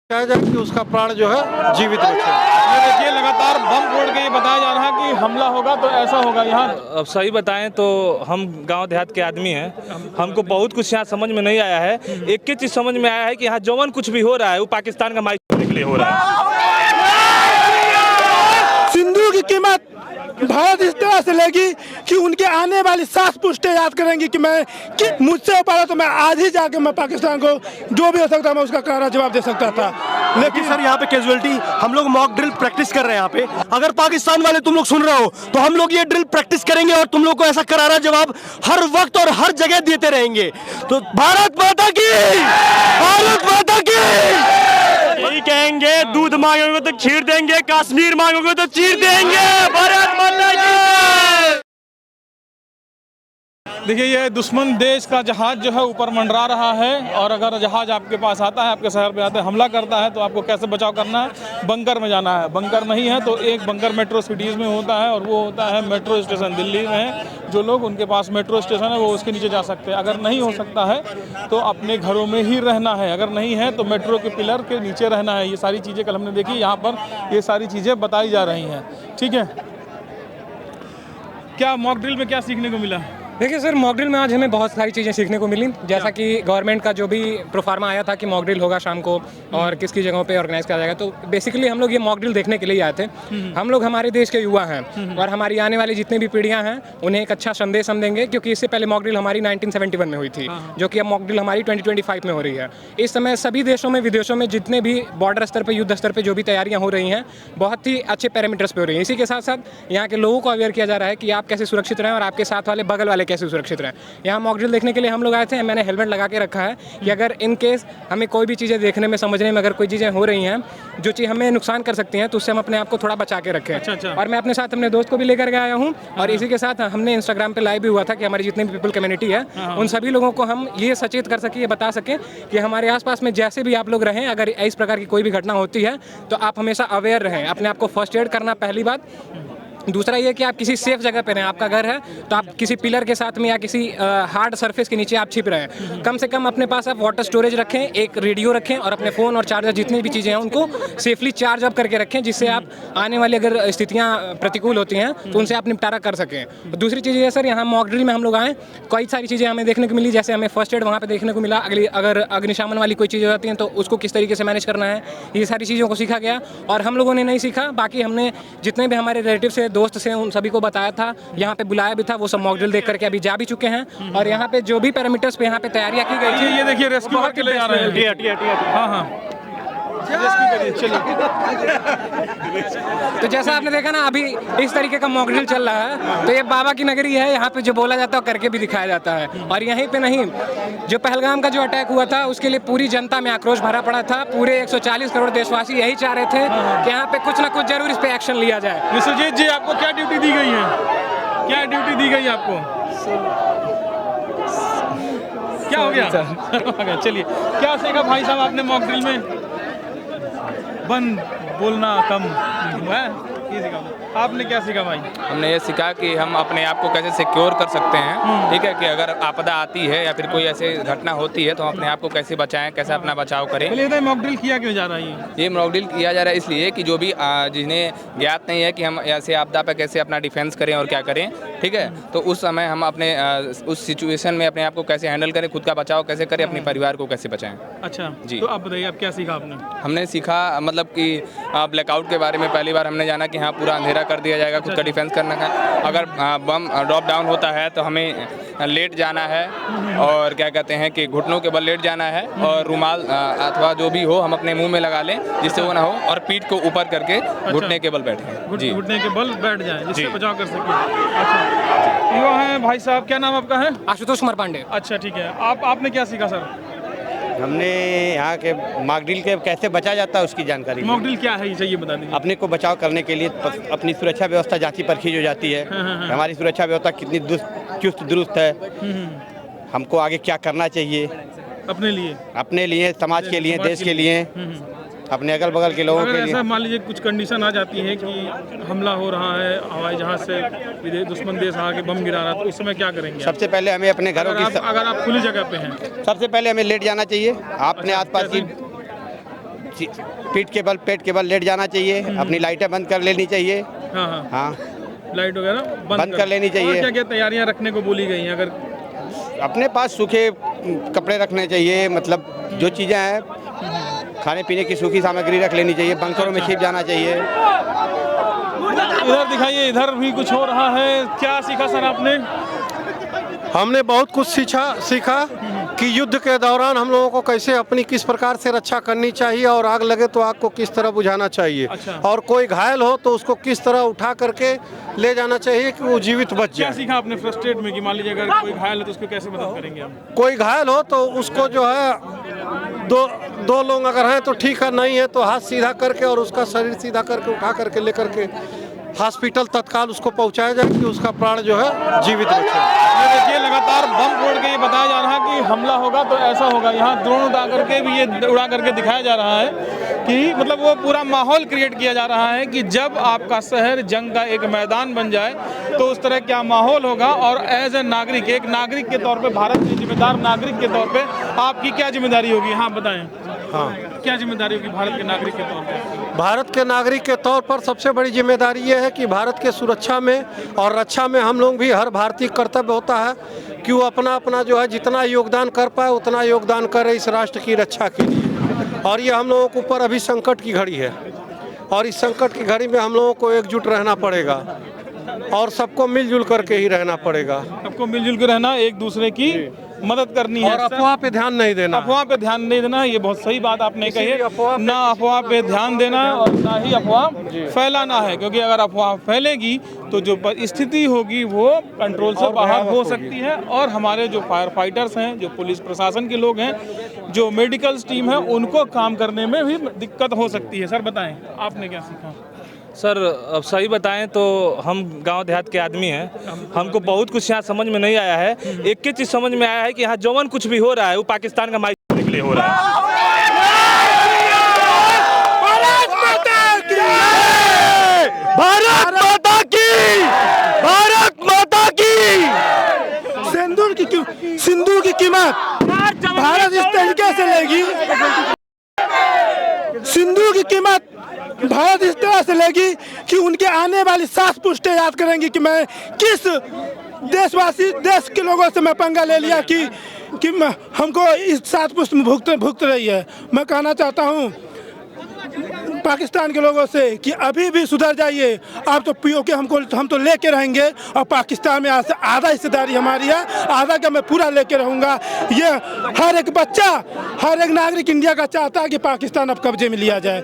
कहा जाए कि उसका प्राण जो है जीवित बचे। ये देखिए लगातार बम फोड़ के ये बताया जा रहा है कि हमला होगा तो ऐसा होगा। यहाँ अब सही बताएं तो हम गांव देहात के आदमी हैं, हमको बहुत कुछ यहाँ समझ में नहीं आया है। एक ही चीज़ समझ में आया है कि यहाँ जौन कुछ भी हो रहा है वो पाकिस्तान का माइक के लिए हो रहा है। सिंधु की कीमत भारत इस तरह से लेगी कि उनके आने वाली सास पुश्ते याद करेंगी कि मुझसे हो पाया तो मैं आज ही जाके मैं पाकिस्तान को जो भी हो सकता मैं उसका करारा जवाब दे सकता था। लेकिन सर यहाँ पे कैजुअलिटी, हम लोग मॉक ड्रिल प्रैक्टिस कर रहे हैं यहाँ पे। अगर पाकिस्तान वाले तुम लोग सुन रहे हो तो हम लोग ये ड्रिल प्रैक्टिस करेंगे और तुम लोग को ऐसा करारा जवाब हर वक्त और हर जगह देते रहेंगे। तो भारत माता की, भारत माता की। यही कहेंगे, दूध मांगोगे तो खीर देंगे, कश्मीर मांगोगे तो चीर देंगे। भारत माता की। देखिए ये दुश्मन देश का जहाज जो है ऊपर मंडरा रहा है, और अगर जहाज आपके पास आता है, आपके शहर पे आता है, हमला करता है तो आपको कैसे बचाव करना है? बंकर में जाना है। बंकर नहीं है तो एक बंकर मेट्रो सिटीज़ में होता है, और वो होता है मेट्रो स्टेशन। दिल्ली में जो लोग उनके पास मेट्रो स्टेशन है वो उसके नीचे जा सकते हैं। अगर नहीं हो सकता है तो अपने घरों में ही रहना है। अगर नहीं है तो मेट्रो के पिलर के नीचे रहना है। ये सारी चीज़ें कल हमने देखी, यहाँ पर ये सारी चीज़ें बताई जा रही हैं। ठीक है, क्या मॉक ड्रिल में क्या सीखने को मिला? देखिए सर, मॉक ड्रिल में आज हमें बहुत सारी चीज़ें सीखने को मिली। जैसा कि गवर्नमेंट का जो भी प्रोफार्मा आया था कि मॉक ड्रिल होगा शाम को और किस किस जगहों पे ऑर्गेनाइज किया जाएगा, तो बेसिकली हम लोग ये मॉक ड्रिल देखने के लिए आए थे। हम लोग हमारे देश के युवा हैं और हमारी आने वाली जितनी भी पीढ़ियां हैं उन्हें एक अच्छा संदेश हम देंगे, क्योंकि इससे पहले मॉक ड्रिल हमारी 1971 में हुई थी, जो कि अब मॉक ड्रिल हमारी 2025 में हो रही है। इस समय सभी देशों में, विदेशों में जितने भी बॉर्डर स्तर पर, युद्ध स्तर पर जो भी तैयारियाँ हो रही हैं, बहुत ही अच्छे पैरामीटर्स पे हो रही हैं। इसी के साथ साथ यहाँ के लोगों को अवेयर किया जा रहा है कि आप कैसे सुरक्षित रहें और आपके साथ वाले, बगल वाले कैसे सुरक्षित रहें। यहाँ मॉक ड्रिल देखने के लिए हम लोग आए थे। मैंने हेलमेट लगा के रखा है कि अगर इन केस हमें कोई भी चीज़ें देखने में, समझने में अगर कोई चीज़ें हो रही हैं जो चीज़ हमें नुकसान कर सकती हैं, तो उससे हम अपने आप को थोड़ा बचा के रखें। अच्छा। और मैं अपने साथ अपने दोस्त को भी लेकर के आया हूँ, और इसी के साथ हमने इंस्टाग्राम पे लाइव भी हुआ था कि हमारी जितनी भी पीपल कम्युनिटी है उन सभी लोगों को हम ये सचेत कर सकें, ये बता सकें कि हमारे आसपास में जैसे भी आप लोग रहें, अगर इस प्रकार की कोई भी घटना होती है तो आप हमेशा अवेयर रहें। अपने आप को फर्स्ट एड करना पहली बात। दूसरा ये कि आप किसी सेफ जगह पे रहें। आपका घर है तो आप किसी पिलर के साथ में या किसी हार्ड सरफेस के नीचे आप छिप रहें। कम से कम अपने पास आप वाटर स्टोरेज रखें, एक रेडियो रखें, और अपने फ़ोन और चार्जर जितनी भी चीज़ें हैं उनको सेफली चार्ज अप करके रखें, जिससे आप आने वाली अगर स्थितियाँ प्रतिकूल होती हैं तो उनसे आप निपटारा कर सकें। दूसरी चीज़ ये सर, यहाँ मॉक ड्रिल में हम लोग आएँ, कई सारी चीज़ें हमें देखने को मिली। जैसे हमें फर्स्ट एड वहाँ पर देखने को मिला। अगर अग्निशमन वाली कोई चीज़ हो जाती है तो उसको किस तरीके से मैनेज करना है, ये सारी चीज़ों को सीखा गया। और हम लोगों ने नहीं सीखा, बाकी हमने जितने भी हमारे रिलेटिव से, दोस्त से, उन सभी को बताया था, यहाँ पे बुलाया भी था। वो सब मॉक ड्रिल देख करके अभी जा भी चुके हैं। और यहाँ पे जो भी पैरामीटर्स पे यहाँ पे तैयारियां की गई थी, ये देखिए रेस्क्यू करके ले जा रहे हैं। हाँ, तो जैसा आपने देखा ना, अभी इस तरीके का मॉक ड्रिल चल रहा है। तो ये बाबा की नगरी है, यहाँ पे जो बोला जाता है करके भी दिखाया जाता है। और यहीं पे नहीं, जो पहलगाम का जो अटैक हुआ था उसके लिए पूरी जनता में आक्रोश भरा पड़ा था। पूरे 140 करोड़ देशवासी यही चाह रहे थे कि यहाँ पे कुछ ना कुछ जरूर इस पे एक्शन लिया जाए। विश्वजीत जी, आपको क्या ड्यूटी दी गई है? क्या ड्यूटी दी गई आपको? क्या हो गया? चलिए, क्या सीखा भाई साहब आपने मॉक ड्रिल में? बंद बोलना कम है, ये सीखा। आपने क्या सीखा भाई? हमने ये सीखा कि हम अपने आप को कैसे सिक्योर कर सकते हैं। ठीक है, कि अगर आपदा आती है या फिर कोई ऐसी घटना होती है तो हम अपने आप को कैसे बचाएं, कैसे अपना बचाव करें। चलिए, मॉक ड्रिल किया क्यों जा रहा है? ये मॉक ड्रिल किया जा रहा है इसलिए कि जो भी जिन्हें ज्ञात नहीं है कि हम ऐसे आपदा पर कैसे अपना डिफेंस करें और क्या करें। ठीक है, तो उस समय हम अपने उस सिचुएशन में अपने आप को कैसे हैंडल करें, खुद का बचाव कैसे करें, अपने परिवार को कैसे बचाएं। अच्छा जी, तो आप बताइए, आप क्या सीखा आपने? हमने सीखा मतलब कि ब्लैकआउट के बारे में पहली बार हमने जाना कि हाँ पूरा अंधेरा कर दिया जाएगा, खुद का डिफेंस करना है। अगर बम ड्रॉप डाउन होता है तो हमें लेट जाना है, और क्या कहते हैं कि घुटनों के बल लेट जाना है, और रुमाल अथवा जो भी हो हम अपने मुंह में लगा लें जिससे वो ना हो, और पीठ को ऊपर करके घुटने के बल बैठें। जी, घुटने के बल बैठ जाएं जिससे बचाव कर सकें। अच्छा, युवा हैं भाई साहब, क्या नाम आपका है? आशुतोष कुमार पांडे। अच्छा, ठीक है। आपने क्या सीखा सर? हमने यहाँ के मॉक ड्रिल के कैसे बचा जाता है उसकी जानकारी। मॉक ड्रिल क्या है ये बता दीजिए। अपने को बचाव करने के लिए अपनी सुरक्षा व्यवस्था जांची परखी हो जाती है। हमारी सुरक्षा व्यवस्था कितनी चुस्त दुरुस्त है, हमको आगे क्या करना चाहिए अपने लिए, समाज के लिए, देश के लिए, अपने अगल बगल के लोगों के लिए। ऐसा मान लीजिए कुछ कंडीशन आ जाती है कि हमला हो रहा है, हवाई जहाज से दुश्मन देश आके बम गिरा रहा है, तो उस समय क्या करेंगे? सबसे पहले हमें अपने घरों की, अगर आप खुली जगह पे हैं, सबसे पहले हमें लेट जाना चाहिए। अपने आसपास की पीठ के बल पेट के बल लेट जाना चाहिए, अपनी लाइटें बंद कर लेनी चाहिए। हाँ हाँ, हाँ, लाइट वगैरह बंद कर लेनी चाहिए। और क्या क्या तैयारियां रखने को बोली गई हैं? अगर अपने पास सूखे कपड़े रखने चाहिए, मतलब जो चीज़ें हैं खाने पीने की सूखी सामग्री रख लेनी चाहिए, बंकरों में छिप जाना चाहिए। इधर दिखाइए, इधर भी कुछ हो रहा है। क्या सीखा सर आपने? हमने बहुत कुछ सीखा कि युद्ध के दौरान हम लोगों को कैसे अपनी किस प्रकार से रक्षा करनी चाहिए और आग लगे तो आग को किस तरह बुझाना चाहिए। अच्छा। और कोई घायल हो तो उसको किस तरह उठा करके ले जाना चाहिए कि वो जीवित बच क्या जाए। सीखा आपने फर्स्ट एड में कि मान लीजिए अगर कोई घायल है तो उसको कैसे मदद करेंगे हम? कोई घायल हो तो उसको जो है दो लोग अगर हैं तो ठीक है, नहीं है तो हाथ सीधा करके और उसका शरीर सीधा करके उठा करके लेकर के हॉस्पिटल तत्काल उसको पहुंचाया जाए कि उसका प्राण जो है जीवित बचे। ये देखिए, लगातार बम फोड़ के ये बताया जा रहा है कि हमला होगा तो ऐसा होगा। यहाँ ड्रोन उड़ा करके भी ये उड़ा करके दिखाया जा रहा है कि मतलब वो पूरा माहौल क्रिएट किया जा रहा है कि जब आपका शहर जंग का एक मैदान बन जाए तो उस तरह क्या माहौल होगा। और एज ए नागरिक, एक नागरिक के तौर पे, भारत के जिम्मेदार नागरिक के तौर पे आपकी क्या जिम्मेदारी होगी? हाँ बताएं। हाँ, क्या जिम्मेदारी होगी भारत के नागरिक के तौर पे? भारत के नागरिक के तौर पर सबसे बड़ी जिम्मेदारी ये है कि भारत के सुरक्षा में और रक्षा में हम लोग भी, हर भारतीय कर्तव्य होता है कि वो अपना अपना जो है जितना योगदान कर पाए उतना योगदान करे इस राष्ट्र की रक्षा के लिए। और ये हम लोगों के ऊपर अभी संकट की घड़ी है और इस संकट की घड़ी में हम लोगों को एकजुट रहना पड़ेगा और सबको मिलजुल करके ही रहना पड़ेगा। सबको मिलजुल के रहना, एक दूसरे की मदद करनी है और अफवाह पे ध्यान नहीं देना। अफवाह पे ध्यान नहीं देना, ये बहुत सही बात आपने कही है। अफवाह पे- ना अफवाह पे ध्यान देना और ना ही अफवाह फैलाना है, क्योंकि अगर अफवाह फैलेगी तो जो स्थिति होगी वो कंट्रोल से बाहर हो सकती है। और हमारे जो फायर फाइटर्स हैं, जो पुलिस प्रशासन के लोग हैं, जो मेडिकल टीम है, उनको काम करने में भी दिक्कत हो सकती है। सर बताएं, आपने क्या सीखा? सर अब सही बताएं तो हम गांव देहात के आदमी हैं, हमको बहुत कुछ यहाँ समझ में नहीं आया है। एक ही चीज़ समझ में आया है कि यहाँ जौन कुछ भी हो रहा है वो पाकिस्तान का माइक के लिए हो रहा है। भारत माता की, भारत माता की। सिंदूर की कीमत भारत इस तरीके से लेगी, सिंदूर की कीमत भारत इस तरह से लेगी कि उनके आने वाली 7 पुश्तें याद करेंगी कि मैं किस देश के लोगों से मैं पंगा ले लिया कि हमको इस 7 पुश्त में भुगत रही है। मैं कहना चाहता हूँ पाकिस्तान के लोगों से कि अभी भी सुधर जाइए। आप तो पीओके हम तो लेके रहेंगे और पाकिस्तान में आज से आधा हिस्सेदारी हमारी है, आधा का मैं पूरा लेके रहूँगा। ये हर एक बच्चा, हर एक नागरिक इंडिया का चाहता है कि पाकिस्तान अब कब्जे में लिया जाए।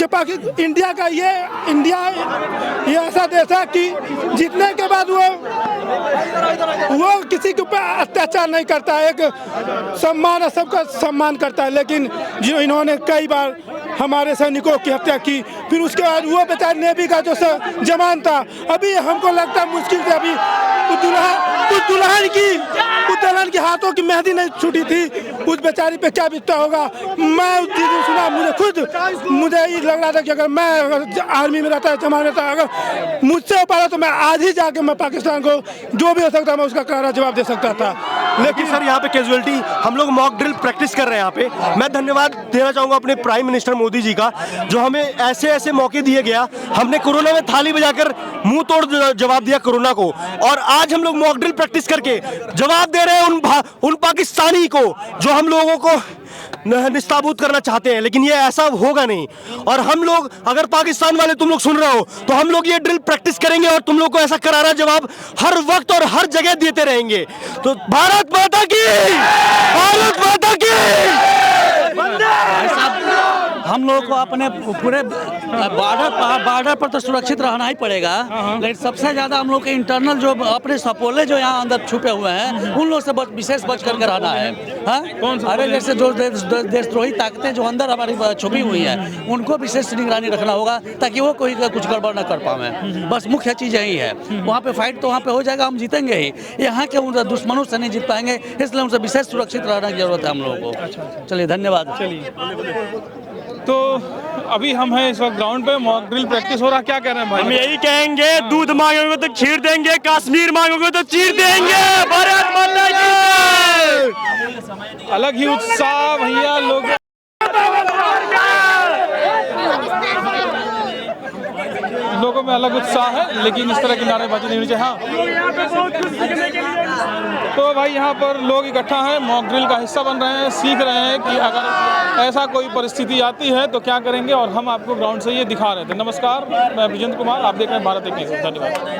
कि इंडिया का ये ऐसा देश है कि जीतने के बाद वो किसी के ऊपर अत्याचार नहीं करता, एक सम्मान है, सबका सम्मान करता है। लेकिन जो इन्होंने कई बार हमारे सैनिकों की हत्या की, फिर उसके बाद वो बेचारे नेवी का जो जवान था, अभी हमको लगता है मुश्किल से अभी दुल्हन की हाथों की मेहंदी नहीं छूटी थी, उस बेचारी पे क्या बीतता होगा। मैं उस दिन सुना, मुझे ये लग रहा था कि अगर मैं आर्मी में रहता, जमा रहता, अगर मुझसे हो पाया तो मैं आज ही जाके मैं पाकिस्तान को जो भी हो सकता मैं उसका करारा जवाब दे सकता था। लेकिन सर यहाँ पे कैजुअलिटी, हम लोग मॉक ड्रिल प्रैक्टिस कर रहे हैं यहाँ पे। मैं धन्यवाद देना चाहूँगा अपने प्राइम मिनिस्टर मोदी जी का, जो हमें ऐसे ऐसे मौके दिए गया। हमने कोरोना में थाली बजाकर मुंह तोड़ जवाब दिया कोरोना को, और आज हम लोग मॉक ड्रिल प्रैक्टिस करके जवाब दे रहे हैं उन पाकिस्तानी को जो हम लोगों को निस्ताबूत करना चाहते हैं। लेकिन ये ऐसा होगा नहीं। और हम लोग, अगर पाकिस्तान वाले तुम लोग सुन रहे हो तो हम लोग ये ड्रिल प्रैक्टिस करेंगे और तुम लोग को ऐसा करारा जवाब हर वक्त और हर जगह देते रहेंगे। तो भारत माता की, भारत माता की। हम लोगों को अपने पूरे बॉर्डर पर तो सुरक्षित रहना ही पड़ेगा, लेकिन सबसे ज्यादा हम लोग के इंटरनल जो अपने सपोले जो यहाँ अंदर छुपे हुए हैं उन लोग से विशेष बच करके रहना है। हाँ? अरे जैसे जो देशद्रोही ताकतें जो अंदर हमारी छुपी हुई हैं उनको विशेष निगरानी रखना होगा ताकि वो कोई कुछ गड़बड़ न कर पाए। बस मुख्य चीज़ यही है। वहाँ पे फाइट तो वहाँ पे हो जाएगा, हम जीतेंगे ही। यहाँ के उन दुश्मनों से नहीं जीत पाएंगे, इसलिए उनसे विशेष सुरक्षित रहने की जरूरत है हम लोगों को। चलिए धन्यवाद। तो अभी हम हैं इस वक्त ग्राउंड पे, मॉक ड्रिल प्रैक्टिस हो रहा है। क्या कह रहे हैं भाई? हम यही कहेंगे, दूध मांगोगे तो खीर देंगे, कश्मीर मांगोगे तो चीर देंगे। भारत माता की। अलग ही उत्साह भैया लोग। अलग उत्साह है, लेकिन इस तरह की नारेबाजी नहीं होनी चाहिए। हाँ, तो भाई यहाँ पर लोग इकट्ठा हैं, मॉक ड्रिल का हिस्सा बन रहे हैं, सीख रहे हैं कि अगर ऐसा कोई परिस्थिति आती है तो क्या करेंगे, और हम आपको ग्राउंड से ये दिखा रहे थे। नमस्कार, मैं विजेंद्र कुमार, आप देख रहे हैं भारत एक न्यूज़। धन्यवाद।